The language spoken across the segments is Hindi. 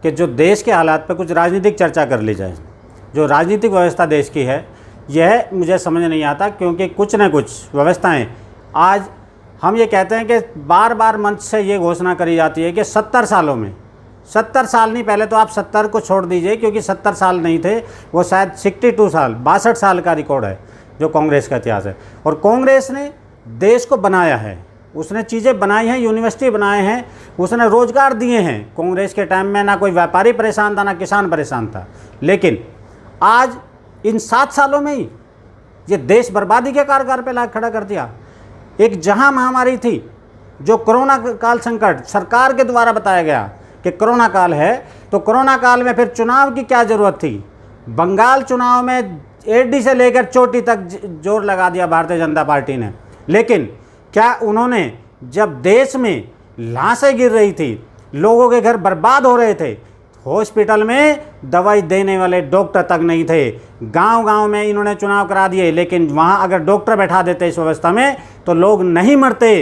कि जो देश के हालात पर कुछ राजनीतिक चर्चा कर ली जाए। जो राजनीतिक व्यवस्था देश की है यह मुझे समझ नहीं आता, क्योंकि कुछ न कुछ व्यवस्थाएं आज हम ये कहते हैं कि बार बार मंच से ये घोषणा करी जाती है कि 70 सालों में, 70 साल नहीं, पहले तो आप 70 को छोड़ दीजिए क्योंकि 70 साल नहीं थे, वो शायद 62 साल 62 साल का रिकॉर्ड है जो कांग्रेस का इतिहास है। और कांग्रेस ने देश को बनाया है, उसने चीज़ें बनाई हैं, यूनिवर्सिटी बनाए हैं, उसने रोज़गार दिए हैं। कांग्रेस के टाइम में ना कोई व्यापारी परेशान था ना किसान परेशान था, लेकिन आज इन 7 सालों में ही ये देश बर्बादी के कारगर पे ला खड़ा कर दिया। एक जहां महामारी थी जो कोरोना काल संकट सरकार के द्वारा बताया गया कि कोरोना काल है, तो कोरोना काल में फिर चुनाव की क्या ज़रूरत थी। बंगाल चुनाव में एडी से लेकर चोटी तक जोर लगा दिया भारतीय जनता पार्टी ने, लेकिन क्या उन्होंने, जब देश में लाशें गिर रही थी, लोगों के घर बर्बाद हो रहे थे, हॉस्पिटल में दवाई देने वाले डॉक्टर तक नहीं थे। गांव-गांव में इन्होंने चुनाव करा दिए, लेकिन वहां अगर डॉक्टर बैठा देते इस व्यवस्था में तो लोग नहीं मरते।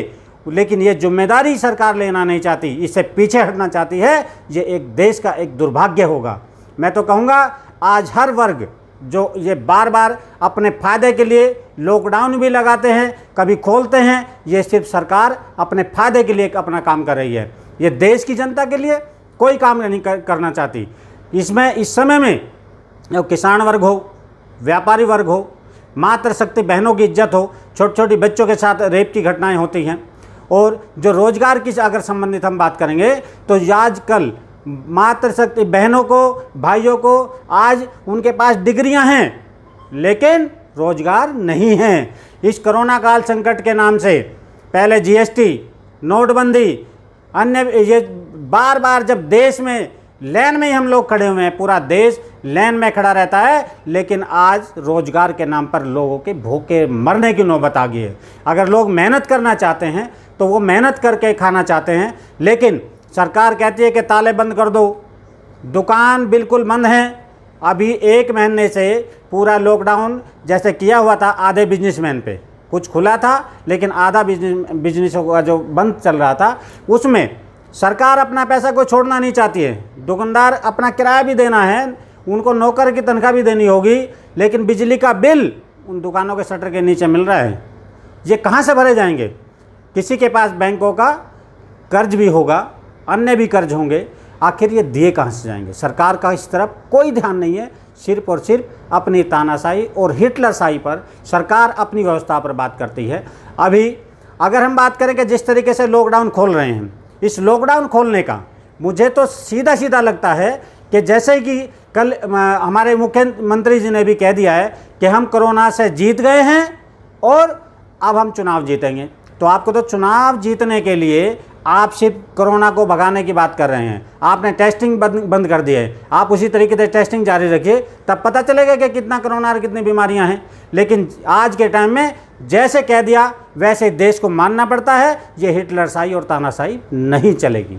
लेकिन ये जिम्मेदारी सरकार लेना नहीं चाहती, इससे पीछे हटना चाहती है। ये एक देश का एक दुर्भाग्य होगा। मैं तो कहूँगा आज हर वर्ग जो ये बार बार अपने फ़ायदे के लिए लॉकडाउन भी लगाते हैं, कभी खोलते हैं, ये सिर्फ सरकार अपने फ़ायदे के लिए अपना काम कर रही है। ये देश की जनता के लिए कोई काम नहीं करना चाहती। इसमें इस समय में जो किसान वर्ग हो, व्यापारी वर्ग हो, मातृशक्ति बहनों की इज्जत हो, छोटे छोटे बच्चों के साथ रेप की घटनाएं होती हैं, और जो रोज़गार की अगर संबंधित हम बात करेंगे तो आजकल मातृशक्ति बहनों को, भाइयों को, आज उनके पास डिग्रियां हैं लेकिन रोज़गार नहीं है। इस कोरोना काल संकट के नाम से पहले जीएसटी, नोटबंदी, अन्य ये बार बार जब देश में लाइन में ही हम लोग खड़े हुए हैं, पूरा देश लाइन में खड़ा रहता है, लेकिन आज रोज़गार के नाम पर लोगों के भूखे मरने की नौबत आ गई है। अगर लोग मेहनत करना चाहते हैं तो वो मेहनत करके खाना चाहते हैं, लेकिन सरकार कहती है कि ताले बंद कर दो, दुकान बिल्कुल बंद हैं। अभी 1 महीने से पूरा लॉकडाउन जैसे किया हुआ था, आधे बिजनेसमैन पे कुछ खुला था लेकिन आधा बिजनेस का जो बंद चल रहा था, उसमें सरकार अपना पैसा को छोड़ना नहीं चाहती है। दुकानदार अपना किराया भी देना है, उनको नौकर की तनख्वाह भी देनी होगी, लेकिन बिजली का बिल उन दुकानों के शटर के नीचे मिल रहा है। ये कहाँ से भरे जाएंगे? किसी के पास बैंकों का कर्ज भी होगा, अन्य भी कर्ज होंगे, आखिर ये दिए कहाँ से जाएंगे? सरकार का इस तरफ कोई ध्यान नहीं है, सिर्फ और सिर्फ अपनी तानाशाही और हिटलरशाही पर सरकार अपनी व्यवस्था पर बात करती है। अभी अगर हम बात करें कि जिस तरीके से लॉकडाउन खोल रहे हैं, इस लॉकडाउन खोलने का मुझे तो सीधा सीधा लगता है कि जैसे कि कल हमारे मुख्यमंत्री जी ने भी कह दिया है कि हम कोरोना से जीत गए हैं और अब हम चुनाव जीतेंगे। तो आपको तो चुनाव जीतने के लिए आप सिर्फ कोरोना को भगाने की बात कर रहे हैं, आपने टेस्टिंग बंद कर दी है। आप उसी तरीके से टेस्टिंग जारी रखिए, तब पता चलेगा कि कितना कोरोना और कितनी बीमारियां हैं। लेकिन आज के टाइम में जैसे कह दिया वैसे देश को मानना पड़ता है। ये हिटलरशाही और तानाशाही नहीं चलेगी।